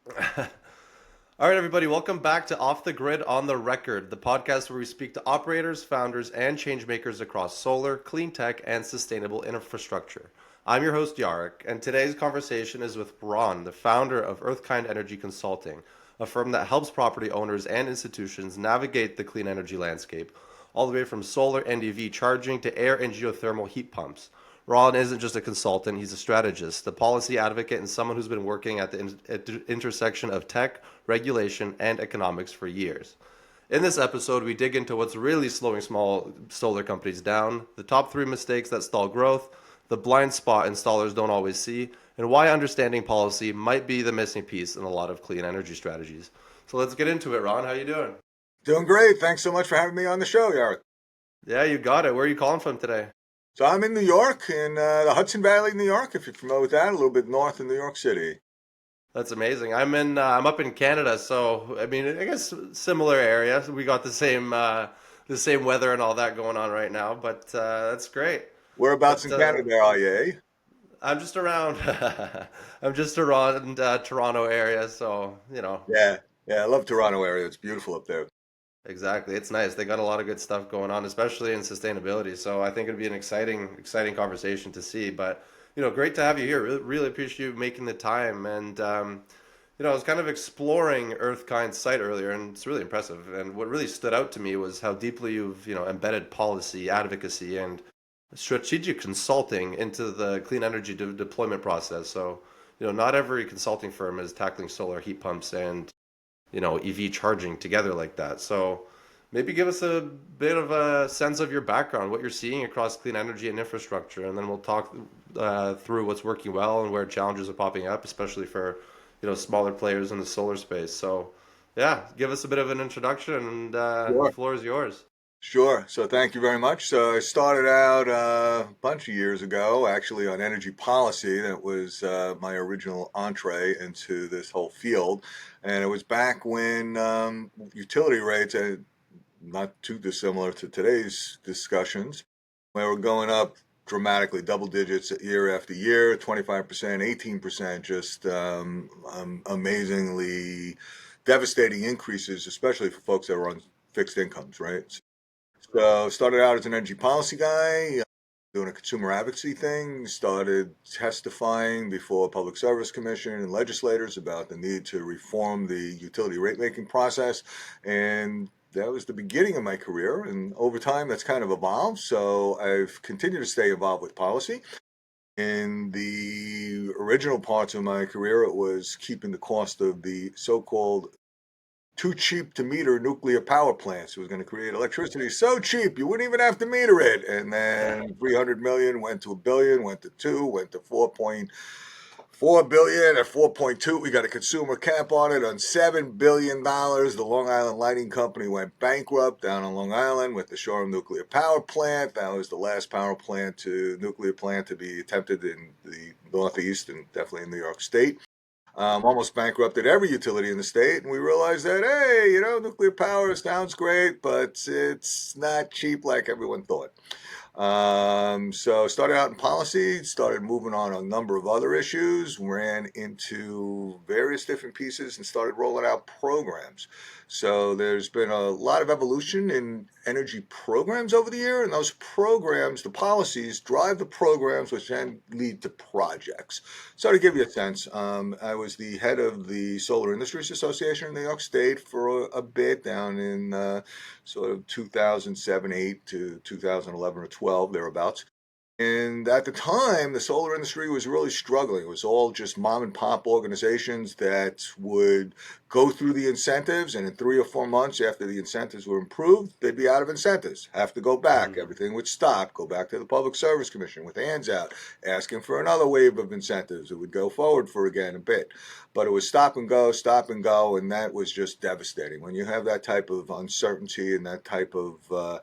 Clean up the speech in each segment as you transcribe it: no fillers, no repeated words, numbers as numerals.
All right, everybody, welcome back to Off the Grid on the Record, the podcast where we speak to operators, founders, and changemakers across solar, clean tech, and sustainable infrastructure. I'm your host, Yarek, and today's conversation is with Ron, the founder of Earthkind Energy Consulting, a firm that helps property owners and institutions navigate the clean energy landscape, all the way from solar and EV charging to air and geothermal heat pumps. Ron isn't just a consultant, he's a strategist, a policy advocate, and someone who's been working at the intersection of tech, regulation, and economics for years. In this episode, we dig into what's really slowing small solar companies down, the top three mistakes that stall growth, the blind spot installers don't always see, and why understanding policy might be the missing piece in a lot of clean energy strategies. So let's get into it, Ron. How you doing? Doing great. Thanks so much for having me on the show, Yarek. Yeah, you got it. Where are you calling from today? So I'm in New York, in the Hudson Valley, New York, if you're familiar with that, a little bit north of New York City. That's amazing. I'm up in Canada, so I mean, I guess similar area. We got the same weather and all that going on right now, but that's great. Whereabouts But in Canada are you, eh? I'm just around, I'm just around Toronto area, so Yeah, yeah, I love Toronto area. It's beautiful up there. exactly. It's nice. They got a lot of good stuff going on, especially in sustainability. So I think it'd be an exciting conversation to see. But great to have you here. Really appreciate you making the time. And I was kind of exploring Earthkind's site earlier, and it's really impressive. And what really stood out to me was how deeply you've embedded policy, advocacy, and strategic consulting into the clean energy deployment process. So not every consulting firm is tackling solar heat pumps and EV charging together like that. So maybe give us a bit of a sense of your background, what you're seeing across clean energy and infrastructure, and then we'll talk through what's working well and where challenges are popping up, especially for smaller players in the solar space. So yeah, give us a bit of an introduction, and the Sure. floor is yours. Sure. So thank you very much. So I started out a bunch of years ago, actually, on energy policy. That was my original entree into this whole field. And it was back when utility rates, not too dissimilar to today's discussions, we were going up dramatically, double digits year after year, 25%, 18%, just amazingly devastating increases, especially for folks that were on fixed incomes, right? So started out as an energy policy guy, doing a consumer advocacy thing, started testifying before Public Service Commission and legislators about the need to reform the utility rate making process. And that was the beginning of my career. And over time, that's kind of evolved. So I've continued to stay involved with policy. In the original parts of my career, it was keeping the cost of the so-called too cheap to meter nuclear power plants. It was going to create electricity so cheap you wouldn't even have to meter it. And then 300 million went to a billion, went to two, went to 4.4 billion. At 4.2, we got a consumer cap on it on $7 billion. The Long Island Lighting Company went bankrupt down on Long Island with the Shoreham nuclear power plant. That was the last nuclear plant to be attempted in the Northeast and definitely in New York State. Almost bankrupted every utility in the state, and we realized that, hey, nuclear power sounds great, but it's not cheap like everyone thought. So started out in policy, started moving on a number of other issues, ran into various different pieces and started rolling out programs. So there's been a lot of evolution in energy programs over the year, and those programs, the policies, drive the programs, which then lead to projects. So to give you a sense, I was the head of the Solar Industries Association in New York State for a bit down in sort of 2007, 8 to 2011 or 12, thereabouts. And at the time, the solar industry was really struggling. It was all just mom and pop organizations that would go through the incentives, and in 3 or 4 months after the incentives were improved, they'd be out of incentives, have to go back. Mhm. Everything would stop, go back to the Public Service Commission with hands out, asking for another wave of incentives. It would go forward for again a bit. But it was stop and go, and that was just devastating. When you have that type of uncertainty and that type of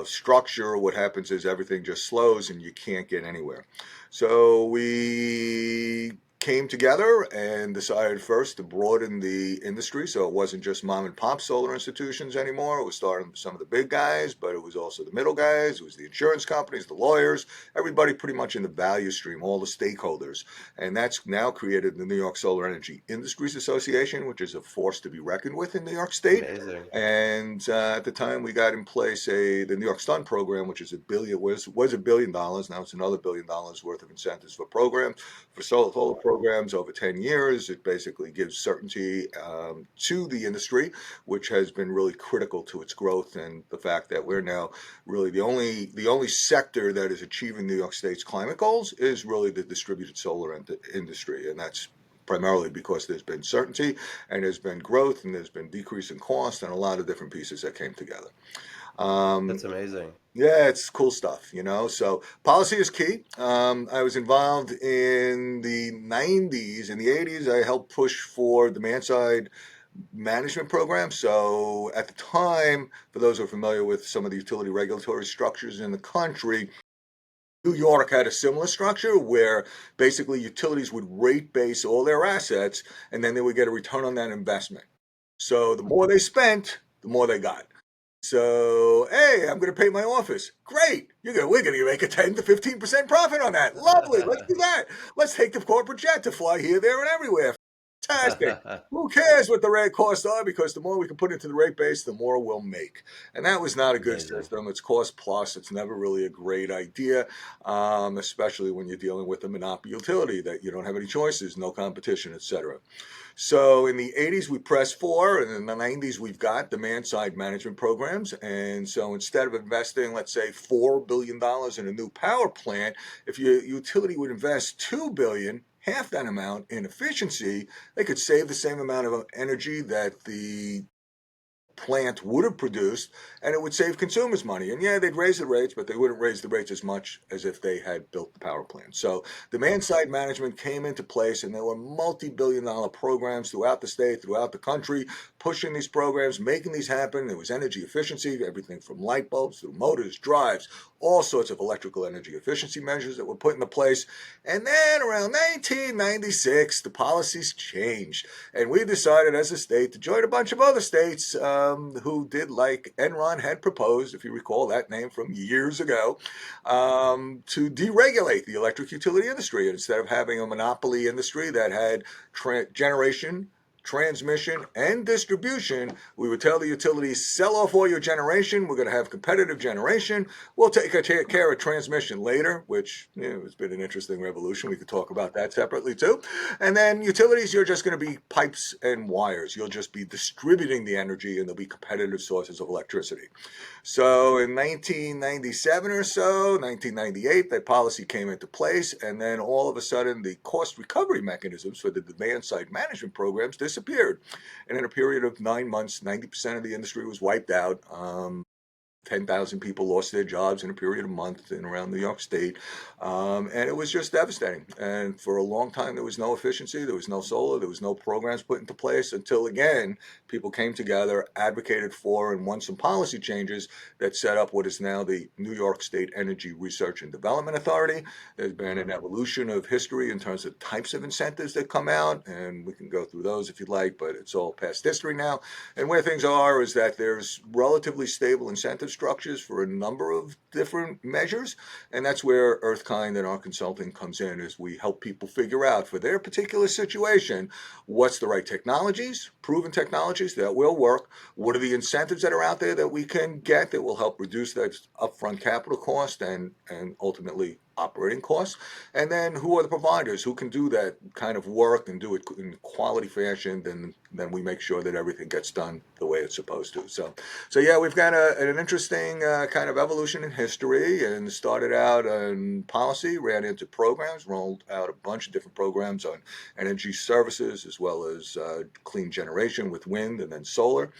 structure, what happens is everything just slows and you can't get anywhere. So we came together and decided first to broaden the industry. So it wasn't just mom and pop solar institutions anymore. It was starting with some of the big guys, but it was also the middle guys. It was the insurance companies, the lawyers, everybody pretty much in the value stream, all the stakeholders. And that's now created the New York Solar Energy Industries Association, which is a force to be reckoned with in New York State. Amazing. And at the time, we got in place the New York Stun program, which is was $1 billion. Now it's another $1 billion worth of incentives for programs for solar programs over 10 years. It basically gives certainty to the industry, which has been really critical to its growth, and the fact that we're now really the only sector that is achieving New York State's climate goals is really the distributed solar industry, and that's primarily because there's been certainty and there's been growth and there's been decrease in cost and a lot of different pieces that came together. Um, That's amazing. yeah, it's cool stuff, you know. So policy is key. I was involved in the 90s. In the 80s, I helped push for demand side management program. So at the time, for those who are familiar with some of the utility regulatory structures in the country, New York had a similar structure where basically utilities would rate base all their assets and then they would get a return on that investment. So the more they spent, the more they got. So, hey, I'm going to pay my office. Great. We're going to make a 10 to 15% profit on that. Lovely. Let's do that. Let's take the corporate jet to fly here, there, and everywhere. Fantastic. Who cares what the rate costs are? Because the more we can put into the rate base, the more we'll make. And that was not a good Amazing. system. It's cost plus. It's never really a great idea, especially when you're dealing with a monopoly utility that you don't have any choices, no competition, etc. So in the 80s, we pressed for, and in the 90s, we've got demand side management programs. And so instead of investing, let's say, $4 billion in a new power plant, if your utility would invest $2 billion, half that amount in efficiency, they could save the same amount of energy that the plant would have produced, and it would save consumers money. And yeah, they'd raise the rates, but they wouldn't raise the rates as much as if they had built the power plant. So demand side management came into place, and there were multi-billion-dollar programs throughout the state, throughout the country, pushing these programs, making these happen. There was energy efficiency, everything from light bulbs through motors, drives, all sorts of electrical energy efficiency measures that were put into place. And then around 1996, the policies changed, and we decided as a state to join a bunch of other states who did like Enron had proposed, if you recall that name from years ago, to deregulate the electric utility industry. Instead of having a monopoly industry that had generation, transmission, and distribution, we would tell the utilities, sell off all your generation. We're going to have competitive generation. We'll take care of transmission later, which has been an interesting revolution. We could talk about that separately too. And then utilities, you're just going to be pipes and wires. You'll just be distributing the energy, and there'll be competitive sources of electricity. So in 1997 or so, 1998, that policy came into place, and then all of a sudden the cost recovery mechanisms for the demand side management programs disappeared. And in a period of 9 months, 90% of the industry was wiped out. 10,000 people lost their jobs in a period of a month in around New York State. And it was just devastating. And for a long time, there was no efficiency, there was no solar, there was no programs put into place until, again, people came together, advocated for, and won some policy changes that set up what is now the New York State Energy Research and Development Authority. There's been an evolution of history in terms of types of incentives that come out, and we can go through those if you'd like, but it's all past history now. And where things are is that there's relatively stable incentive structures for a number of different measures, and that's where EarthKind and our consulting comes in, as we help people figure out for their particular situation what's the right technologies, proven technologies that will work, what are the incentives that are out there that we can get that will help reduce that upfront capital cost and ultimately operating costs, and then who are the providers who can do that kind of work and do it in quality fashion. Then we make sure that everything gets done the way it's supposed to. So yeah, we've got an interesting kind of evolution in history, and started out in policy, ran into programs, rolled out a bunch of different programs on energy services as well as clean generation with wind and then solar.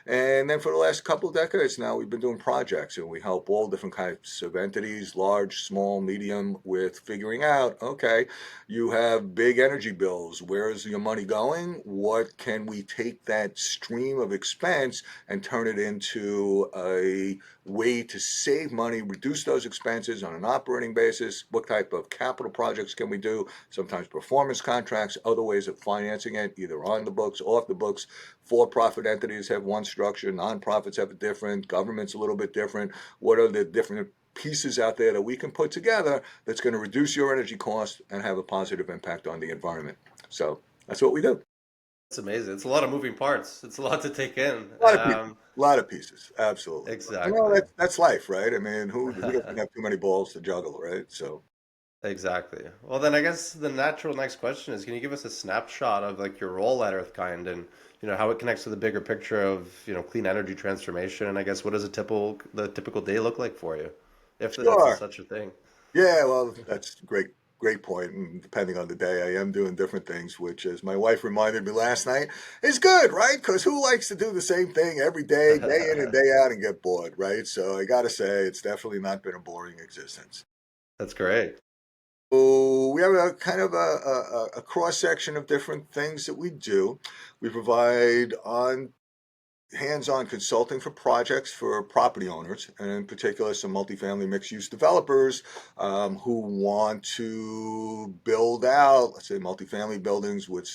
And then for the last couple of decades now, we've been doing projects, and we help all different types of entities, large, small, medium compendium with figuring out, okay, you have big energy bills. Where is your money going? What can we take that stream of expense and turn it into a way to save money, reduce those expenses on an operating basis? What type of capital projects can we do? Sometimes performance contracts, other ways of financing it, either on the books, off the books. For-profit entities have one structure, nonprofits have a different, government's a little bit different. What are the different pieces out there that we can put together that's going to reduce your energy cost and have a positive impact on the environment? So that's what we do. It's amazing. It's a lot of moving parts. It's a lot to take in. A lot of pieces. A lot of pieces. Absolutely. You know, Exactly. that's life, right? I mean, we don't have too many balls to juggle, right? So Exactly. Well, then I guess the natural next question is, can you give us a snapshot of like your role at Earthkind and how it connects to the bigger picture of clean energy transformation? And I guess what does the typical day look like for you, if that's sure. such a thing? Yeah, well, that's great, great point. And depending on the day, I am doing different things, which, as my wife reminded me last night, is good, right? Because who likes to do the same thing every day in and day out, and get bored, right? So I got to say, it's definitely not been a boring existence. That's great. So we have a kind of a cross section of different things that we do. We provide on hands-on consulting for projects for property owners, and in particular some multifamily mixed-use developers who want to build out, let's say, multifamily buildings with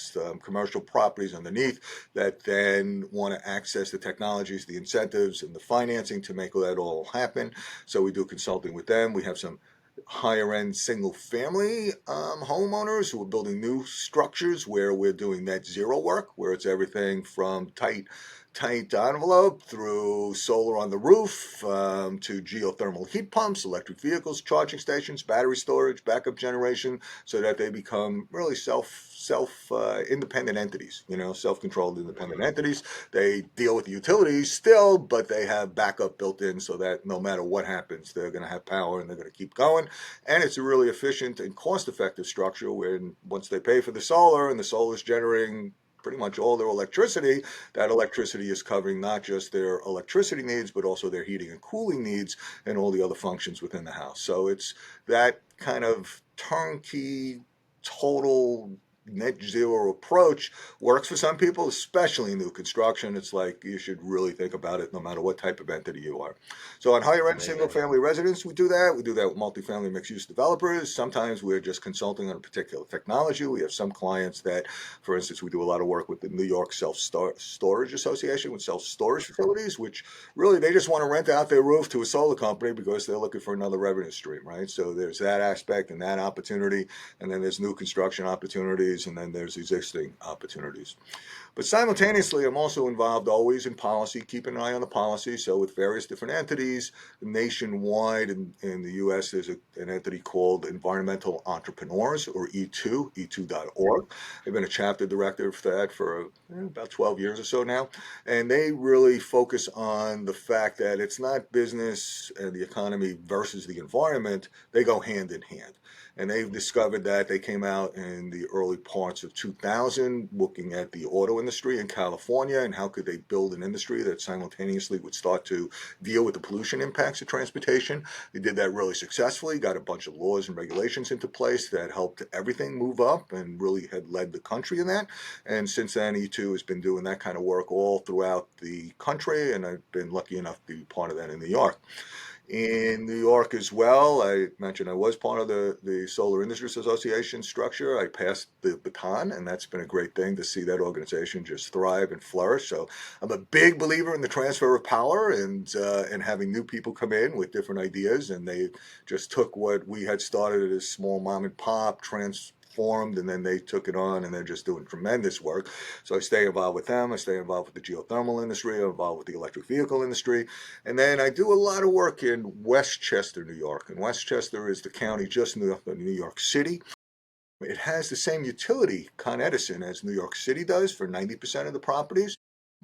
commercial properties underneath that then want to access the technologies, the incentives, and the financing to make that all happen. So we do consulting with them. We have some higher end single family homeowners who are building new structures where we're doing net zero work, where it's everything from tight envelope through solar on the roof to geothermal heat pumps, electric vehicles, charging stations, battery storage, backup generation, so that they become really self independent entities, self-controlled independent entities. They deal with the utilities still, but they have backup built in so that no matter what happens, they're going to have power and they're going to keep going. And it's a really efficient and cost-effective structure where once they pay for the solar and the solar is generating pretty much all their electricity, that electricity is covering not just their electricity needs, but also their heating and cooling needs and all the other functions within the house. So it's that kind of turnkey, total net zero approach works for some people, especially new construction. It's like you should really think about it no matter what type of entity you are. So on higher That's end single amazing. family residence, we do that. We do that with multifamily mixed use developers. Sometimes we're just consulting on a particular technology. We have some clients that, for instance, we do a lot of work with the New York Self Storage Association with self storage facilities, which really they just want to rent out their roof to a solar company because they're looking for another revenue stream, right? So there's that aspect and that opportunity, and then there's new construction opportunities, and then there's existing opportunities. But simultaneously, I'm also involved always in policy, keeping an eye on the policy. So with various different entities nationwide in the U.S., there's an entity called Environmental Entrepreneurs, or E2, e2.org. I've been a chapter director for that for about 12 years or so now. And they really focus on the fact that it's not business and the economy versus the environment. They go hand in hand. And they've discovered that they came out in the early parts of 2000 looking at the auto industry in California and how could they build an industry that simultaneously would start to deal with the pollution impacts of transportation. They did that really successfully, got a bunch of laws and regulations into place that helped everything move up and really had led the country in that. And since then, E2 has been doing that kind of work all throughout the country, and I've been lucky enough to be part of that in New York. In New York as well, I mentioned I was part of the Solar Industries Association structure. I passed the baton, and that's been a great thing to see that organization just thrive and flourish. So I'm a big believer in the transfer of power and having new people come in with different ideas, and they just took what we had started as small mom and pop, transformed, and then they took it on, and they're just doing tremendous work. So I stay involved with them. I stay involved with the geothermal industry. I'm involved with the electric vehicle industry. And then I do a lot of work in Westchester, New York. And Westchester is the county just north of New York City. It has the same utility, Con Edison, as New York City does for 90% of the properties.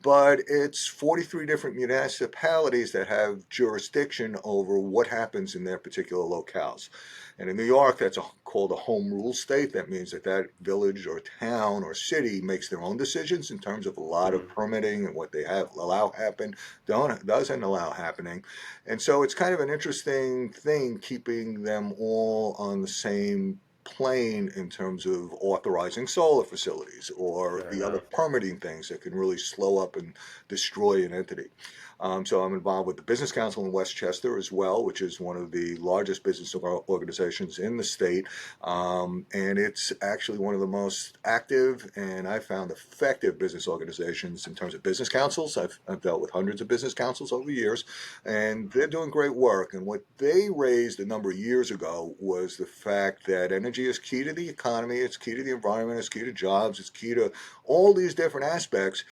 but it's 43 different municipalities that have jurisdiction over what happens in their particular locales. And in New York, that's called a home rule state. That means that that village or town or city makes their own decisions in terms of a lot of Mm, permitting and what they have allow happen, doesn't allow happening. And so it's kind of an interesting thing keeping them all on the same plane in terms of authorizing solar facilities or fair the other enough. permitting things that can really slow up and destroy an entity. So I'm involved with the Business Council in Westchester as well, which is one of the largest business organizations in the state. And it's actually one of the most active and I found effective business organizations in terms of business councils. I've dealt with hundreds of business councils over the years, and they're doing great work. And what they raised a number of years ago was the fact that energy is key to the economy, it's key to the environment, it's key to jobs, it's key to all these different aspects.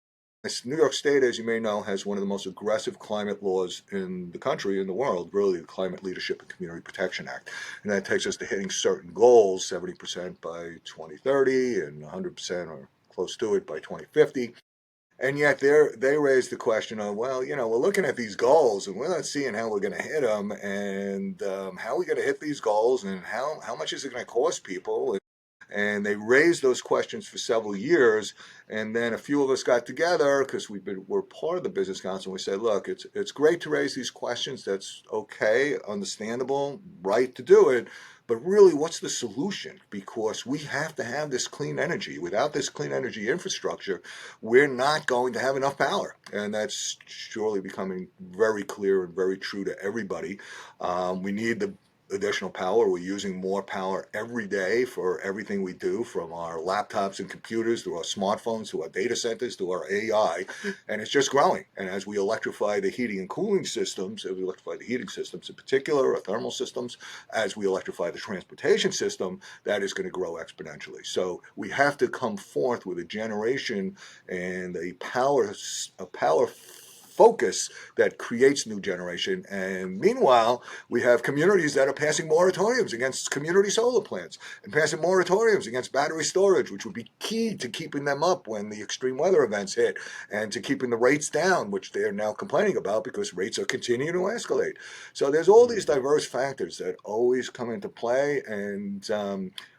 New York State, as you may know, has one of the most aggressive climate laws in the country, in the world, really, the Climate Leadership and Community Protection Act. And that takes us to hitting certain goals, 70% by 2030 and 100% or close to it by 2050. And yet they raise the question of, well, we're looking at these goals and we're not seeing how we're going to hit them, and how are we going to hit these goals, and how much is it going to cost people? And they raised those questions for several years. And then a few of us got together because we're part of the business council. And we said, look, it's great to raise these questions. That's okay, understandable, right to do it. But really, what's the solution? Because we have to have this clean energy. Without this clean energy infrastructure, we're not going to have enough power. And that's surely becoming very clear and very true to everybody. We need the additional power. We're using more power every day for everything we do, from our laptops and computers to our smartphones to our data centers to our AI, and it's just growing. And as we electrify the heating and cooling systems, as we electrify the heating systems in particular, our thermal systems, as we electrify the transportation system, that is going to grow exponentially. So we have to come forth with a generation and a power focus that creates new generation. And meanwhile, we have communities that are passing moratoriums against community solar plants and passing moratoriums against battery storage, which would be key to keeping them up when the extreme weather events hit, and to keeping the rates down, which they're now complaining about because rates are continuing to escalate. So there's all these Mm. diverse factors that always come into play. And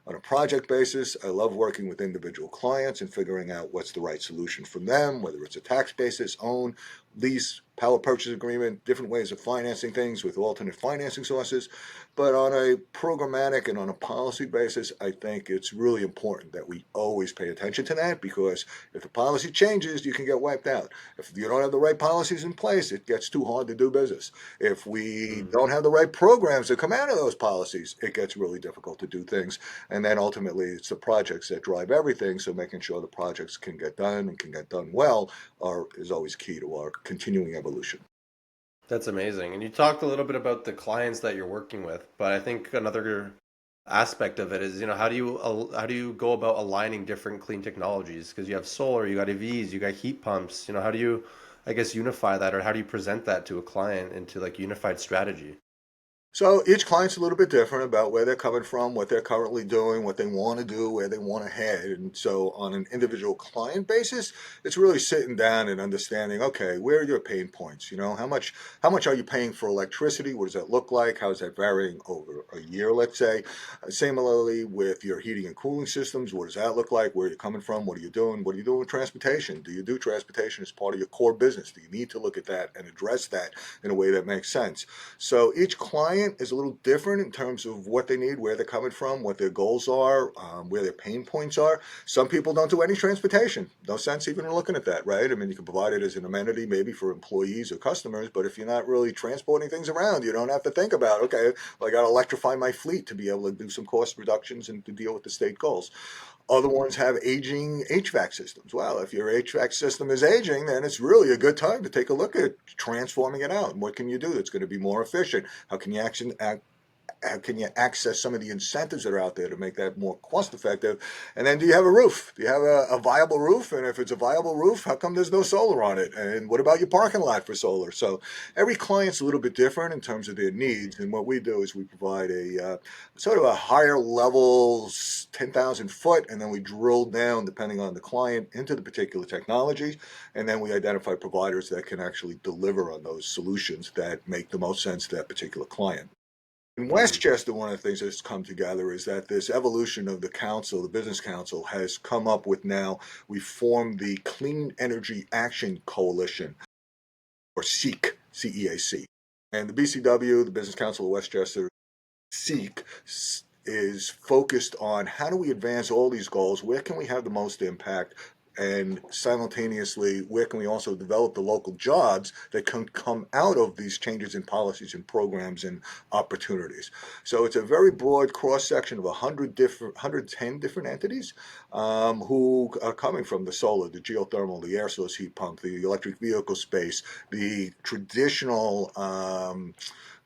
on a project basis, I love working with individual clients and figuring out what's the right solution for them, whether it's a tax basis, own, lease, power purchase agreement, different ways of financing things with alternate financing sources. But on a programmatic and on a policy basis, I think it's really important that we always pay attention to that, because if the policy changes, you can get wiped out. If you don't have the right policies in place, it gets too hard to do business. If we Mm. don't have the right programs that come out of those policies, it gets really difficult to do things. And then ultimately, it's the projects that drive everything. So making sure the projects can get done and can get done well is always key to our continuing evolution. That's amazing. And you talked a little bit about the clients that you're working with, but I think another aspect of it is, how do you go about aligning different clean technologies? Because you have solar, you got EVs, you got heat pumps. How do you, I guess, unify that, or how do you present that to a client into like unified strategy? So each client's a little bit different about where they're coming from, what they're currently doing, what they want to do, where they want to head. And so on an individual client basis, it's really sitting down and understanding, okay, where are your pain points? How much are you paying for electricity? What does that look like? How is that varying over a year, let's say? Similarly with your heating and cooling systems, what does that look like? Where are you coming from? What are you doing? What are you doing with transportation? Do you do transportation as part of your core business? Do you need to look at that and address that in a way that makes sense? So each client is a little different in terms of what they need, where they're coming from, what their goals are, where their pain points are. Some people don't do any transportation. No sense even looking at that, right? I mean, you can provide it as an amenity maybe for employees or customers, but if you're not really transporting things around, you don't have to think about, okay, well, I got to electrify my fleet to be able to do some cost reductions and to deal with the state goals. Other ones have aging HVAC systems. Well, if your HVAC system is aging, then it's really a good time to take a look at transforming it out. And what can you do that's going to be more efficient? How can you how can you access some of the incentives that are out there to make that more cost effective? And then do you have a roof? Do you have a viable roof? And if it's a viable roof, how come there's no solar on it? And what about your parking lot for solar? So every client's a little bit different in terms of their needs. And what we do is we provide a sort of a higher level 10,000 foot, and then we drill down depending on the client into the particular technology. And then we identify providers that can actually deliver on those solutions that make the most sense to that particular client. In Mm-hmm. Westchester, one of the things that's come together is that this evolution of the council, the business council, has come up with now, we formed the Clean Energy Action Coalition, or CEAC, CEAC. And the BCW, the Business Council of Westchester, CEAC, is focused on how do we advance all these goals, where can we have the most impact, and simultaneously, where can we also develop the local jobs that can come out of these changes in policies and programs and opportunities. So it's a very broad cross section of 110 different entities who are coming from the solar, the geothermal, the air source heat pump, the electric vehicle space, the traditional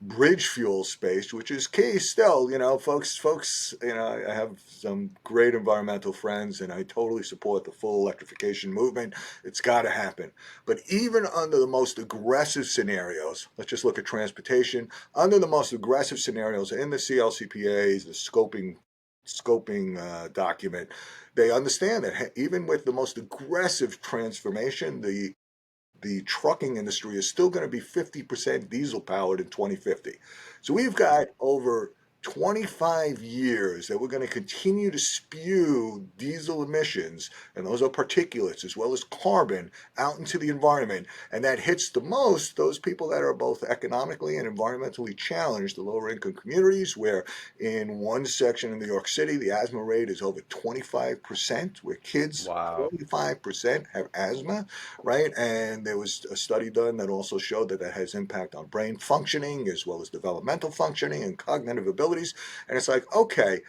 bridge fuel space, which is key still. Folks, I have some great environmental friends, and I totally support the full electrification movement. It's got to happen. But even under the most aggressive scenarios, let's just look at transportation. Under the most aggressive scenarios in the CLCPA's, the scoping document, they understand that even with the most aggressive transformation, the trucking industry is still going to be 50% diesel powered in 2050. So we've got over 25 years that we're going to continue to spew diesel emissions, and those are particulates as well as carbon, out into the environment. And that hits the most those people that are both economically and environmentally challenged, the lower income communities, where in one section in New York City, the asthma rate is over 25%, where kids, Wow. 25% have asthma, right? And there was a study done that also showed that that has impact on brain functioning as well as developmental functioning and cognitive abilities. And it's like, okay,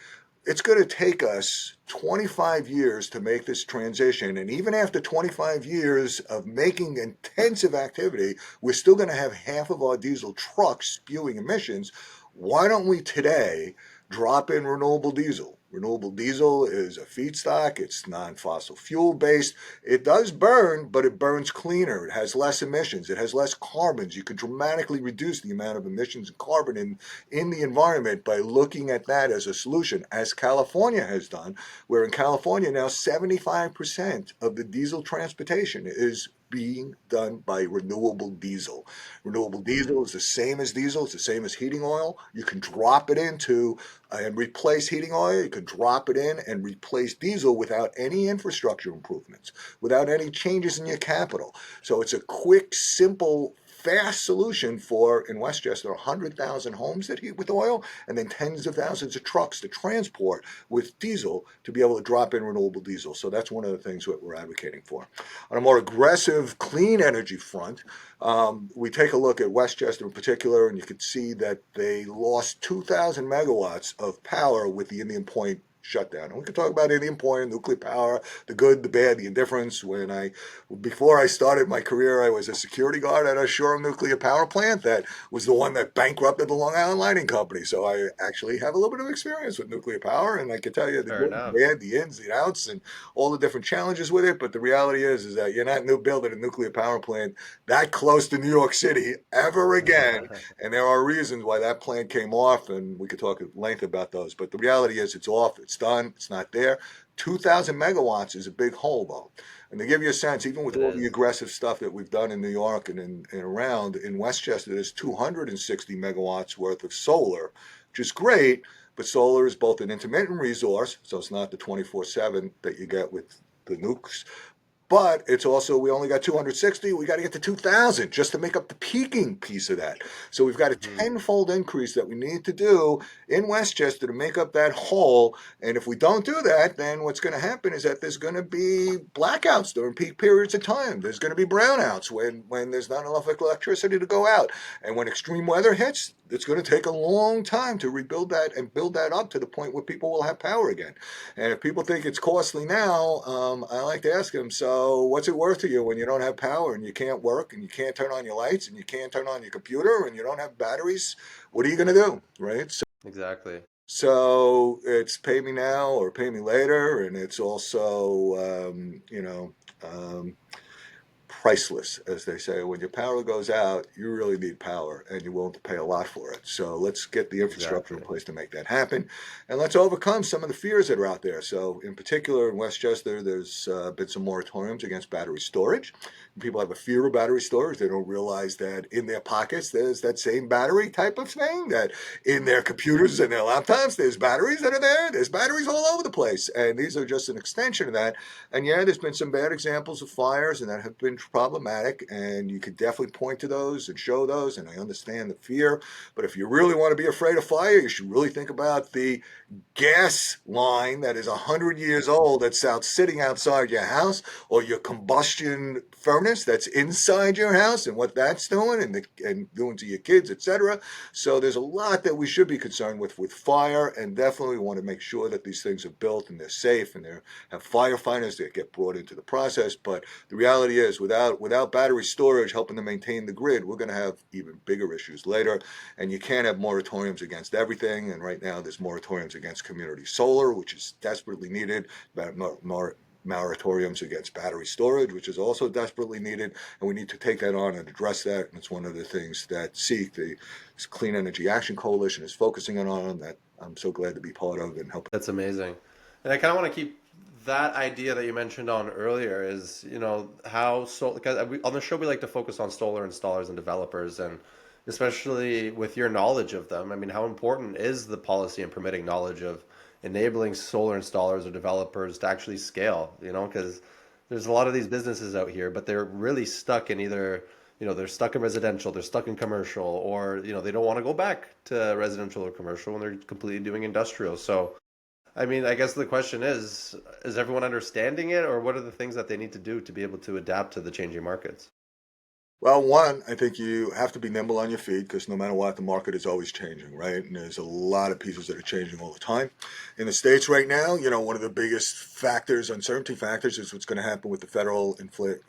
it's going to take us 25 years to make this transition. And even after 25 years of making intensive activity, we're still going to have half of our diesel trucks spewing emissions. Why don't we today drop in renewable diesel? Renewable diesel is a feedstock. It's non-fossil fuel based. It does burn, but it burns cleaner. It has less emissions. It has less carbons. You can dramatically reduce the amount of emissions and carbon in the environment by looking at that as a solution, as California has done, where in California now 75% of the diesel transportation is being done by renewable diesel. Renewable Mm-hmm. diesel is the same as diesel. It's the same as heating oil. You can drop it into and replace heating oil. You can drop it in and replace diesel without any infrastructure improvements, without any changes in your capital. So it's a quick, simple, fast solution for, in Westchester, 100,000 homes that heat with oil, and then tens of thousands of trucks to transport with diesel to be able to drop in renewable diesel. So that's one of the things that we're advocating for. On a more aggressive, clean energy front, we take a look at Westchester in particular, and you can see that they lost 2,000 megawatts of power with the Indian Point shutdown. And we can talk about Indian Point, nuclear power, the good, the bad, the indifference. Before I started my career, I was a security guard at a Shoreham nuclear power plant that was the one that bankrupted the Long Island Lighting Company. So I actually have a little bit of experience with nuclear power, and I can tell you the Fair good, the enough. bad, the ins, the outs, and all the different challenges with it. But the reality is that you're not building a nuclear power plant that close to New York City ever again. And there are reasons why that plant came off, and we could talk at length about those. But the reality is it's off, it's done, it's not there. 2,000 megawatts is a big hole, though. And to give you a sense, even with It all the is. aggressive stuff that we've done in New York and around, in Westchester, there's 260 megawatts worth of solar, which is great. But solar is both an intermittent resource, so it's not the 24/7 that you get with the nukes, but it's also, we only got 260. We got to get to 2,000 just to make up the peaking piece of that. So we've got a Mm-hmm. tenfold increase that we need to do in Westchester to make up that hole. And if we don't do that, then what's going to happen is that there's going to be blackouts during peak periods of time. There's going to be brownouts when there's not enough electricity to go out. And when extreme weather hits, it's going to take a long time to rebuild that and build that up to the point where people will have power again. And if people think it's costly now, I like to ask them, so what's it worth to you when you don't have power and you can't work and you can't turn on your lights and you can't turn on your computer and you don't have batteries? What are you going to do, right? So Exactly. So it's pay me now or pay me later, and it's also, priceless, as they say. When your power goes out, you really need power, and you're willing to pay a lot for it. So let's get the infrastructure in Exactly. place to make that happen, and let's overcome some of the fears that are out there. So, in particular, in Westchester, there's been some moratoriums against battery storage. People have a fear of battery storage. They don't realize that in their pockets there's that same battery type of thing. That in their computers and their laptops there's batteries that are there. There's batteries all over the place, and these are just an extension of that. And yeah, there's been some bad examples of fires and that have been problematic, and you could definitely point to those and show those. And I understand the fear, but if you really want to be afraid of fire, you should really think about the gas line that is 100 years old that's out sitting outside your house, or your combustion furnace that's inside your house and what that's doing and doing to your kids, etc. So there's a lot that we should be concerned with fire, and definitely want to make sure that these things are built and they're safe and they have firefighters that get brought into the process. But the reality is, without battery storage helping to maintain the grid, we're going to have even bigger issues later. And you can't have moratoriums against everything. And right now, there's moratoriums against community solar, which is desperately needed. Moratoriums against battery storage, which is also desperately needed, and we need to take that on and address that. And it's one of the things that SEEK, the Clean Energy Action Coalition, is focusing on. That I'm so glad to be part of and help. That's amazing. And I kind of want to keep that idea that you mentioned on earlier is, how because on the show we like to focus on solar installers and developers, and especially with your knowledge of them. I mean, how important is the policy and permitting knowledge of enabling solar installers or developers to actually scale, because there's a lot of these businesses out here, but they're really stuck in either, they're stuck in residential, they're stuck in commercial, or, they don't want to go back to residential or commercial when they're completely doing industrial. So, I mean, I guess the question is everyone understanding it, or what are the things that they need to do to be able to adapt to the changing markets? Well, one, I think you have to be nimble on your feet because no matter what, the market is always changing, right? And there's a lot of pieces that are changing all the time. In the States right now, one of the biggest factors, uncertainty factors, is what's going to happen with the federal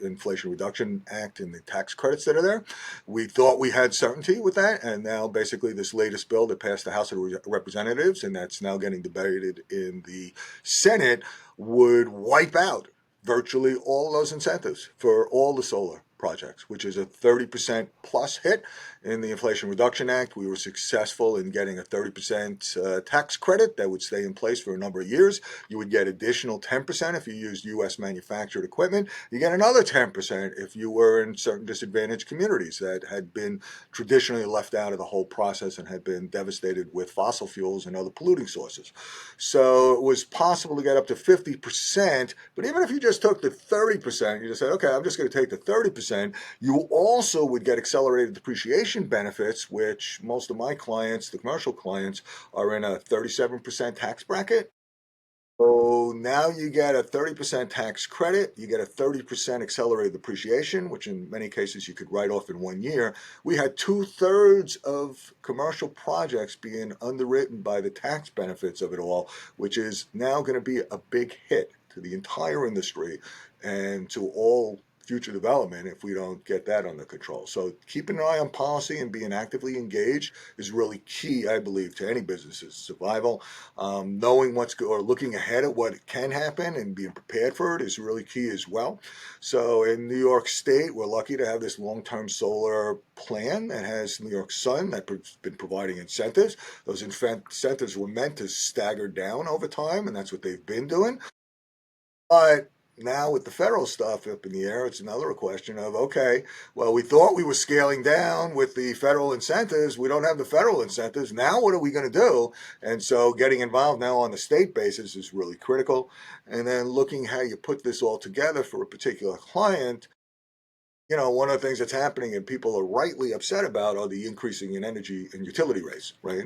Inflation Reduction Act and the tax credits that are there. We thought we had certainty with that, and now basically this latest bill that passed the House of Representatives and that's now getting debated in the Senate would wipe out virtually all those incentives for all the solar projects, which is a 30% plus hit in the Inflation Reduction Act. We were successful in getting a 30% tax credit that would stay in place for a number of years. You would get additional 10% if you used U.S. manufactured equipment. You get another 10% if you were in certain disadvantaged communities that had been traditionally left out of the whole process and had been devastated with fossil fuels and other polluting sources. So it was possible to get up to 50%, but even if you just took the 30%, you just said, okay, I'm just going to take the 30%, you also would get accelerated depreciation benefits, which most of my clients, the commercial clients, are in a 37% tax bracket. So now you get a 30% tax credit, you get a 30% accelerated depreciation, which in many cases you could write off in 1 year. We had two-thirds of commercial projects being underwritten by the tax benefits of it all, which is now going to be a big hit to the entire industry and to all future development if we don't get that under control. So keeping an eye on policy and being actively engaged is really key, I believe, to any business's survival. Knowing or looking ahead at what can happen and being prepared for it is really key as well. So in New York State, we're lucky to have this long-term solar plan that has New York Sun that's been providing incentives. Those incentives were meant to stagger down over time, and that's what they've been doing. But now with the federal stuff up in the air, it's another question of, okay, well, we thought we were scaling down with the federal incentives. We don't have the federal incentives. Now what are we going to do? And so getting involved now on the state basis is really critical. And then looking how you put this all together for a particular client. One of the things that's happening and people are rightly upset about are the increasing in energy and utility rates, right?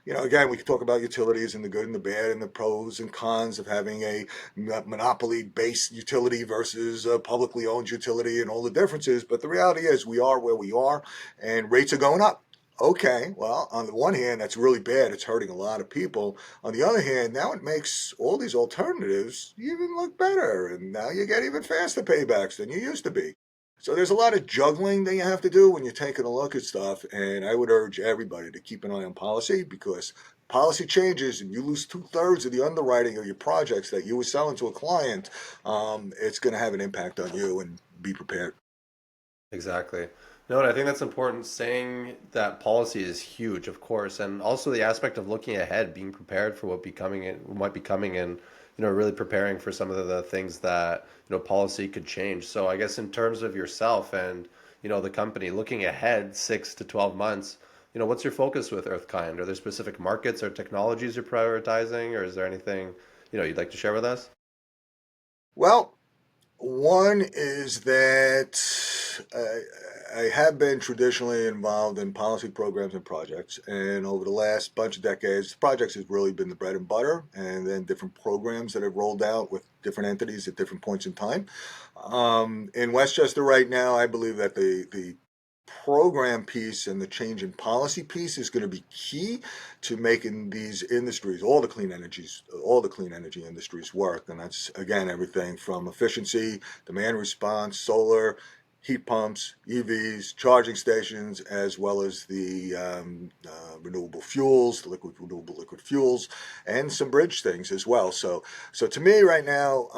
Again, we can talk about utilities and the good and the bad and the pros and cons of having a monopoly-based utility versus a publicly owned utility and all the differences. But the reality is we are where we are and rates are going up. Okay, well, on the one hand, that's really bad. It's hurting a lot of people. On the other hand, now it makes all these alternatives even look better. And now you get even faster paybacks than you used to be. So there's a lot of juggling that you have to do when you're taking a look at stuff, and I would urge everybody to keep an eye on policy because policy changes and you lose 2/3 of the underwriting of your projects that you were selling to a client. It's going to have an impact on you, and be prepared. Exactly. No, and I think that's important. Saying that policy is huge, of course, and also the aspect of looking ahead, being prepared for what might be coming, and really preparing for some of the things that policy could change. So I guess in terms of yourself and the company, looking ahead 6 to 12 months, what's your focus with Earthkind? Are there specific markets or technologies you're prioritizing, or is there anything you'd like to share with us? Well, one is that I have been traditionally involved in policy programs and projects, and over the last bunch of decades, projects has really been the bread and butter, and then different programs that have rolled out with different entities at different points in time. In Westchester right now, I believe that the program piece and the change in policy piece is going to be key to making these industries, all the clean energy industries work. And that's again everything from efficiency, demand response, solar, heat pumps, EVs, charging stations, as well as the renewable fuels, the renewable liquid fuels, and some bridge things as well. So to me, right now,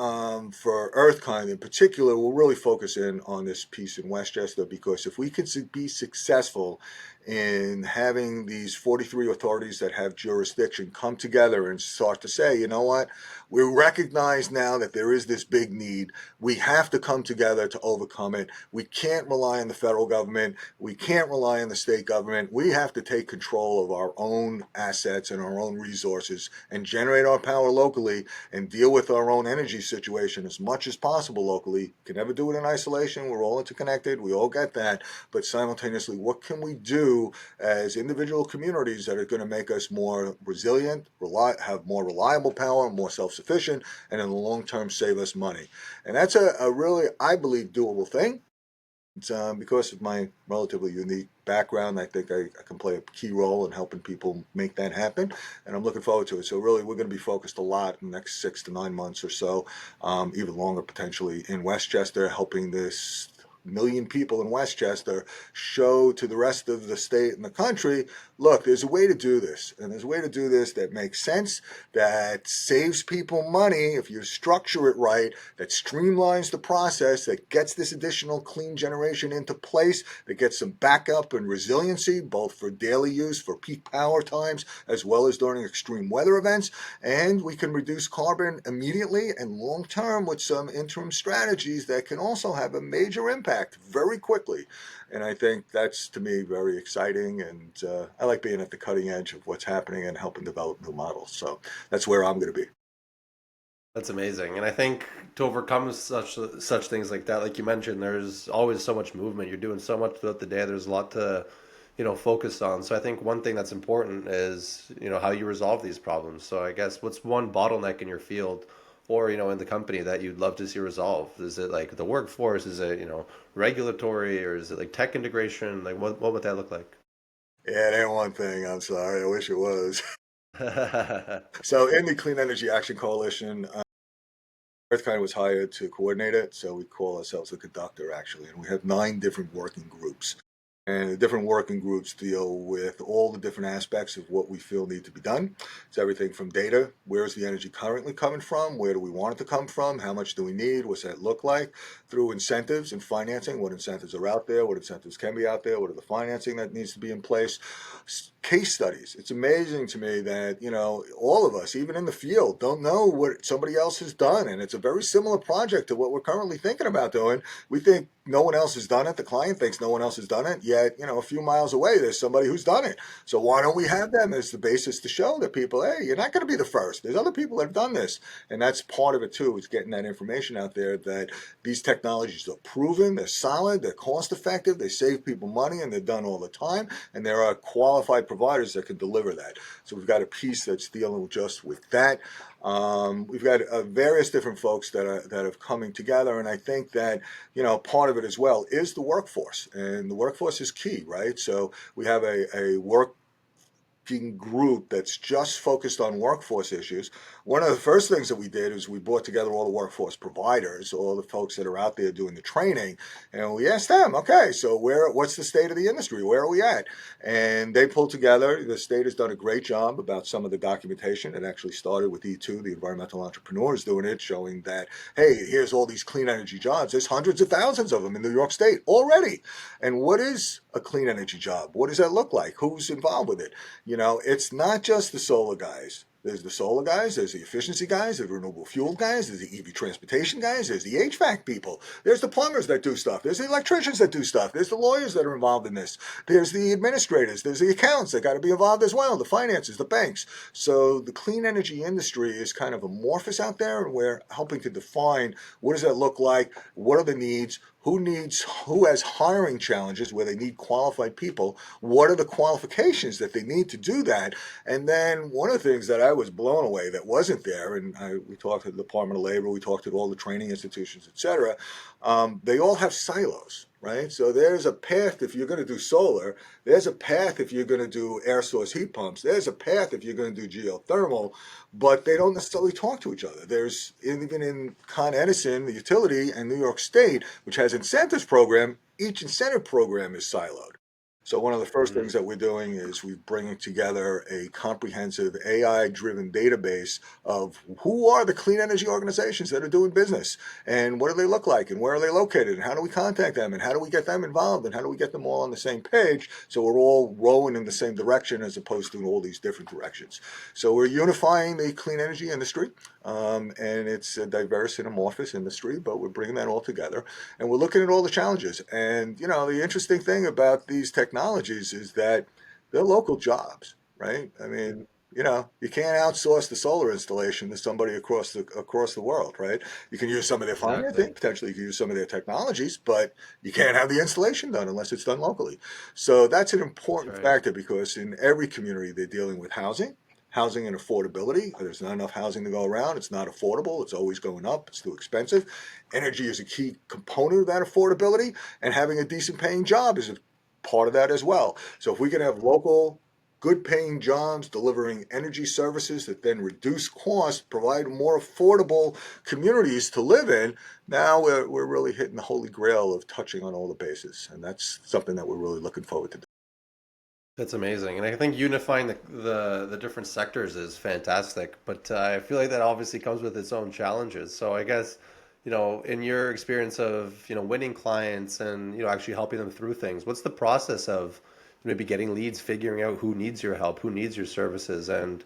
for Earthkind in particular, we'll really focus in on this piece in Westchester because if we could be successful in having these 43 authorities that have jurisdiction come together and start to say, you know what, we recognize now that there is this big need. We have to come together to overcome it. We can't rely on the federal government. We can't rely on the state government. We have to take control of our own assets and our own resources and generate our power locally and deal with our own energy situation as much as possible locally. Can never do it in isolation. We're all interconnected. We all get that. But simultaneously, what can we do as individual communities that are going to make us more resilient, have more reliable power, more self-sufficient, and in the long term save us money? And that's a really, I believe, doable thing. Because of my relatively unique background, I think I can play a key role in helping people make that happen, and I'm looking forward to it. So really, we're going to be focused a lot in the next 6 to 9 months or so, even longer potentially, in Westchester, helping this million people in Westchester show to the rest of the state and the country, look, there's a way to do this, and there's a way to do this that makes sense, that saves people money if you structure it right, that streamlines the process, that gets this additional clean generation into place, that gets some backup and resiliency, both for daily use, for peak power times, as well as during extreme weather events. And we can reduce carbon immediately and long term with some interim strategies that can also have a major impact very quickly. And I think that's, to me, very exciting. And I like being at the cutting edge of what's happening and helping develop new models. So that's where I'm going to be. That's amazing. And I think to overcome such things like that, like you mentioned, there's always so much movement. You're doing so much throughout the day. There's a lot to, focus on. So I think one thing that's important is, how you resolve these problems. So I guess what's one bottleneck in your field or, in the company that you'd love to see resolved? Is it like the workforce? Is it, regulatory, or is it like tech integration? Like what would that look like? Yeah, it ain't one thing. I'm sorry. I wish it was. So in the Clean Energy Action Coalition, Earthkind was hired to coordinate it, so we call ourselves a conductor actually, and we have 9 different working groups. And the different working groups deal with all the different aspects of what we feel need to be done. It's everything from data, where's the energy currently coming from, where do we want it to come from, how much do we need, what's that look like, through incentives and financing, what incentives are out there, what incentives can be out there, what are the financing that needs to be in place, case studies. It's amazing to me that, all of us, even in the field, don't know what somebody else has done. And it's a very similar project to what we're currently thinking about doing. We think no one else has done it. The client thinks no one else has done it. Yet, a few miles away, there's somebody who's done it. So why don't we have them as the basis to show that people, hey, you're not going to be the first. There's other people that have done this. And that's part of it too, is getting that information out there that these technologies are proven, they're solid, they're cost effective, they save people money, and they're done all the time. And there are qualified providers that can deliver that. So we've got a piece that's dealing just with that. We've got various different folks that have coming together, and I think that part of it as well is the workforce, and the workforce is key, right? So we have a group that's just focused on workforce issues. One of the first things that we did is we brought together all the workforce providers, all the folks that are out there doing the training, and we asked them, okay, so what's the state of the industry? Where are we at? And they pulled together. The state has done a great job about some of the documentation. It actually started with E2, the environmental entrepreneurs, doing it, showing that, hey, here's all these clean energy jobs. There's hundreds of thousands of them in New York State already. And what is a clean energy job? What does that look like? Who's involved with it? It's not just the solar guys. There's the solar guys, there's the efficiency guys, there's the renewable fuel guys, there's the EV transportation guys, there's the HVAC people, there's the plumbers that do stuff, there's the electricians that do stuff, there's the lawyers that are involved in this, there's the administrators, there's the accountants that got to be involved as well, the finances, the banks. So the clean energy industry is kind of amorphous out there, and we're helping to define what does that look like, what are the needs, who has hiring challenges where they need qualified people, what are the qualifications that they need to do that. And then one of the things that I was blown away that wasn't there, and we talked to the Department of Labor, we talked to all the training institutions, et cetera, they all have silos, right? So there's a path if you're going to do solar, there's a path if you're going to do air source heat pumps, there's a path if you're going to do geothermal, but they don't necessarily talk to each other. There's, even in Con Edison, the utility, and New York State, which has incentives program, each incentive program is siloed. So one of the first things that we're doing is we're bringing together a comprehensive AI-driven database of who are the clean energy organizations that are doing business, and what do they look like, and where are they located, and how do we contact them, and how do we get them involved, and how do we get them all on the same page so we're all rowing in the same direction as opposed to in all these different directions. So we're unifying the clean energy industry, and it's a diverse and amorphous industry, but we're bringing that all together, and we're looking at all the challenges. And the interesting thing about these technologies is that they're local jobs, right? I mean, you can't outsource the solar installation to somebody across the world, right? You can use some of their Exactly. financing, potentially you can use some of their technologies, but you can't have the installation done unless it's done locally. So that's an That's important right. factor, because in every community they're dealing with housing and affordability. There's not enough housing to go around. It's not affordable. It's always going up. It's too expensive. Energy is a key component of that affordability, and having a decent paying job is a part of that as well. So if we can have local, good paying jobs delivering energy services that then reduce costs, provide more affordable communities to live in, now we're really hitting the holy grail of touching on all the bases. And that's something that we're really looking forward to do. That's amazing, and I think unifying the different sectors is fantastic. But I feel like that obviously comes with its own challenges. So I guess, in your experience of winning clients and actually helping them through things, what's the process of maybe getting leads, figuring out who needs your help, who needs your services, and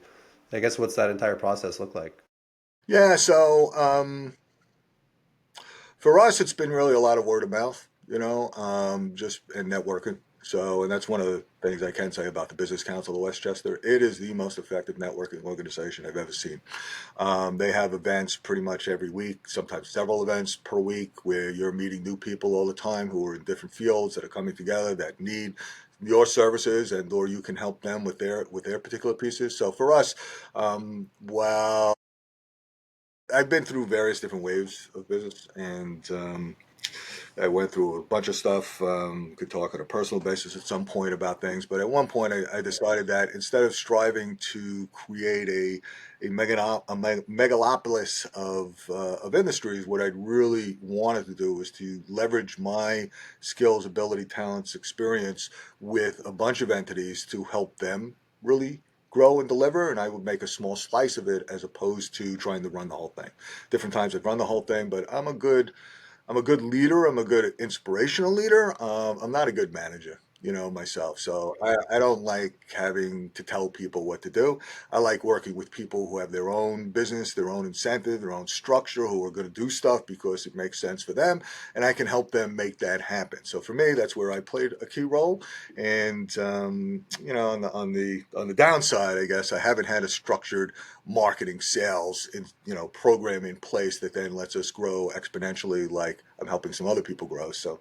I guess what's that entire process look like? Yeah, so for us, it's been really a lot of word of mouth, just and networking. So, and that's one of the things I can say about the Business Council of Westchester. It is the most effective networking organization I've ever seen. They have events pretty much every week, sometimes several events per week, where you're meeting new people all the time who are in different fields that are coming together that need your services, and or you can help them with their particular pieces. So for us, well, I've been through various different waves of business, and I went through a bunch of stuff. Could talk on a personal basis at some point about things, but at one point I decided that instead of striving to create a megalopolis of industries, what I'd really wanted to do was to leverage my skills, ability, talents, experience with a bunch of entities to help them really grow and deliver, and I would make a small slice of it as opposed to trying to run the whole thing. Different times I'd run the whole thing, but I'm a good leader. I'm a good inspirational leader. I'm not a good manager, myself. So I don't like having to tell people what to do. I like working with people who have their own business, their own incentive, their own structure, who are going to do stuff because it makes sense for them, and I can help them make that happen. So for me, that's where I played a key role. And on the downside, I guess I haven't had a structured marketing, sales, program in place that then lets us grow exponentially, like I'm helping some other people grow. So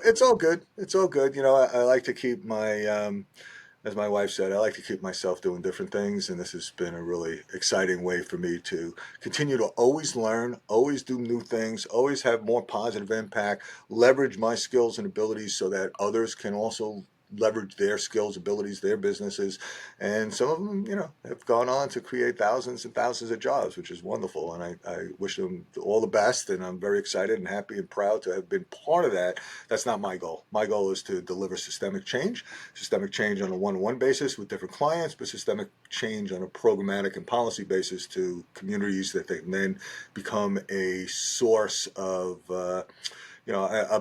it's all good. It's all good. I like to keep as my wife said, I like to keep myself doing different things, and this has been a really exciting way for me to continue to always learn, always do new things, always have more positive impact, leverage my skills and abilities so that others can also leverage their skills, abilities, their businesses, and some of them, have gone on to create thousands and thousands of jobs, which is wonderful. And I wish them all the best, and I'm very excited and happy and proud to have been part of that. That's not my goal. My goal is to deliver systemic change on a one-on-one basis with different clients, but systemic change on a programmatic and policy basis to communities that they can then become a source of, a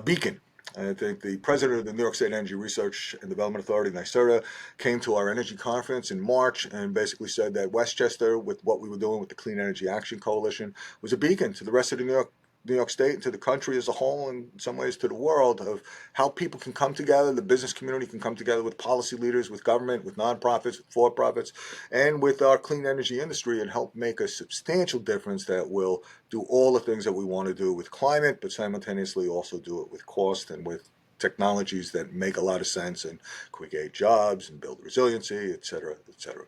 beacon. I think the president of the New York State Energy Research and Development Authority, NYSERDA, came to our energy conference in March and basically said that Westchester, with what we were doing with the Clean Energy Action Coalition, was a beacon to the rest of the New York State and to the country as a whole, and in some ways to the world, of how people can come together, the business community can come together with policy leaders, with government, with nonprofits, with for-profits, and with our clean energy industry, and help make a substantial difference that will do all the things that we want to do with climate, but simultaneously also do it with cost and with technologies that make a lot of sense and create jobs and build resiliency, et cetera, et cetera.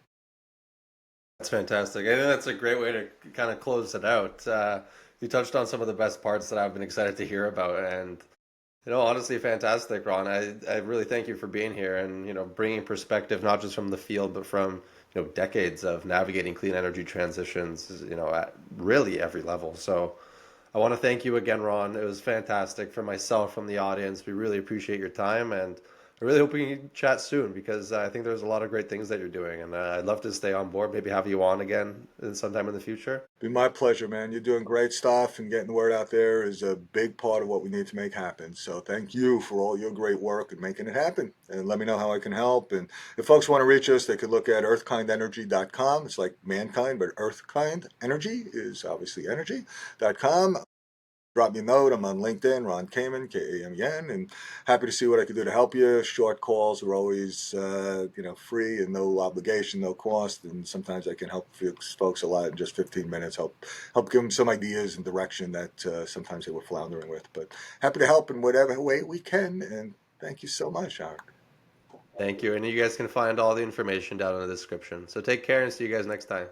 That's fantastic. I think that's a great way to kind of close it out. You touched on some of the best parts that I've been excited to hear about, and honestly, fantastic, Ron. I really thank you for being here and bringing perspective not just from the field but from decades of navigating clean energy transitions, at really every level. So I want to thank you again, Ron. It was fantastic for myself, from the audience. We really appreciate your time, and I really hope we can chat soon because I think there's a lot of great things that you're doing, and I'd love to stay on board, maybe have you on again sometime in the future. Be my pleasure, man. You're doing great stuff, and getting the word out there is a big part of what we need to make happen. So thank you for all your great work and making it happen. And let me know how I can help. And if folks want to reach us, they could look at earthkindenergy.com. It's like mankind, but earthkind energy is obviously energy.com. Drop me a note. I'm on LinkedIn, Ron Kamen, Kamen, and happy to see what I can do to help you. Short calls are always, free and no obligation, no cost. And sometimes I can help folks a lot in just 15 minutes. Help give them some ideas and direction that sometimes they were floundering with. But happy to help in whatever way we can. And thank you so much, Aaron. Thank you, and you guys can find all the information down in the description. So take care and see you guys next time.